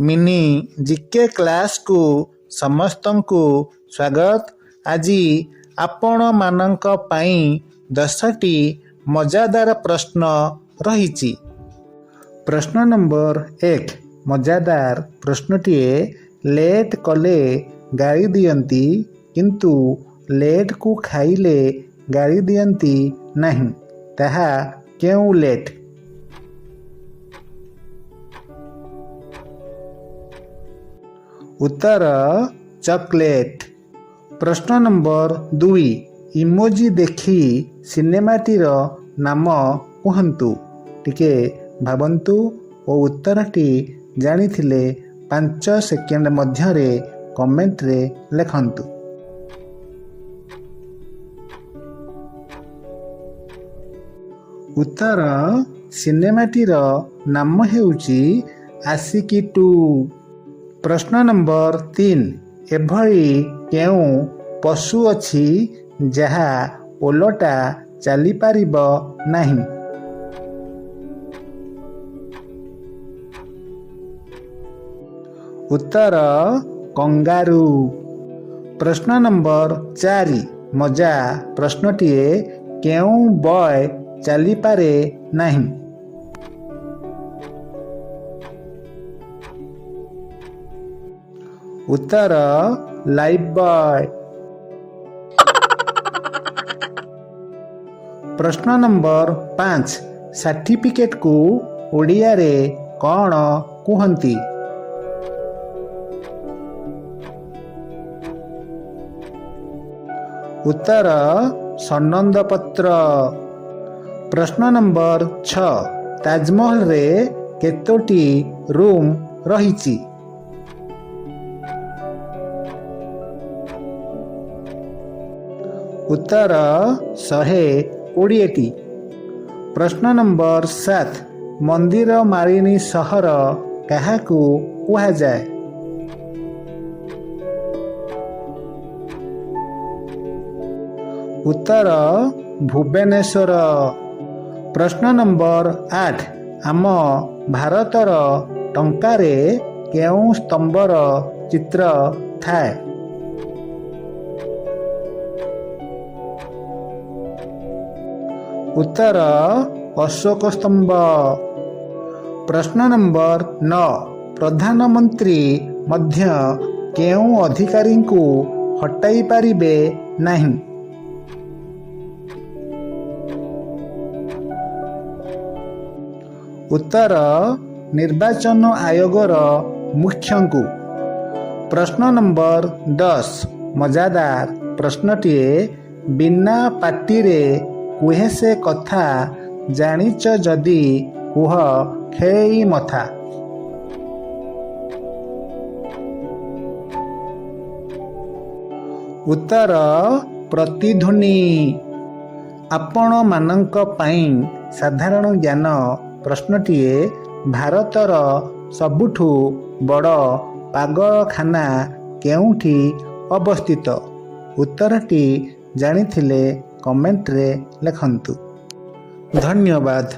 Mini GK class को समस्तंकु स्वागत। आज आपण मानक पई 10टी मजादार प्रश्न रही। प्रश्न नंबर 1 मजादार प्रश्नटीए लेट कले गाड़ी दियंती किंतु लेट को खाइले गाड़ी दियंती नहीं, ताहा क्यों लेट? उत्तर चॉकलेट। प्रश्न नंबर 2 इमोजी देखी सिनेमाटीर नाम कहंतु। टिके भाबंतु और उत्तरटी जानिथिले 5 सेकेंड मध्यरे कमेंट रे लेखंतु। उत्तर सिनेमाटीर नाम हेउची आशिकी 2। प्रश्न नंबर 3 एभली केउं पशु अछि जहा ओलटा चली पारिब नहीं? उत्तर कंगारू। प्रश्न नंबर 4 मजा प्रश्नटीए केउं बॉय चली पारे नहीं? उत्तर लाइफ बॉय। प्रश्न नंबर 5 सर्टिफिकेट को ओडिया रे कौन कहंती? उत्तर सनंद पत्र। प्रश्न नंबर 6 ताजमहल रे केतोटी रूम रहिची? उत्तर 120टी। प्रश्न नंबर 7 मंदिर मालिनी सहर काहाकू कुहा जाए? उत्तर भुवनेश्वर। प्रश्न नंबर 8 आम भारतर टंकारे केउं स्तंभर चित्र थाए? उत्तर अशोक स्तंभ। प्रश्न नंबर 9 प्रधानमंत्री मध्य केउं अधिकारी को हटाई पारिबे नहीं? उत्तर निर्वाचन आयोगर मुख्य को। प्रश्न नंबर 10 मजादार प्रश्नटीए बिना पाटी रे कुहे से कथा जानिच जदि कुह खेई मथा? उत्तर प्रतिध्वनि। आपण मानक पई साधारण ज्ञान प्रश्नटीए भारतर सबुठु बड़ पागलखाना केउठी अवस्थित? उत्तरटी जानिथिले कमेंट रे लेखंतु। धन्यवाद।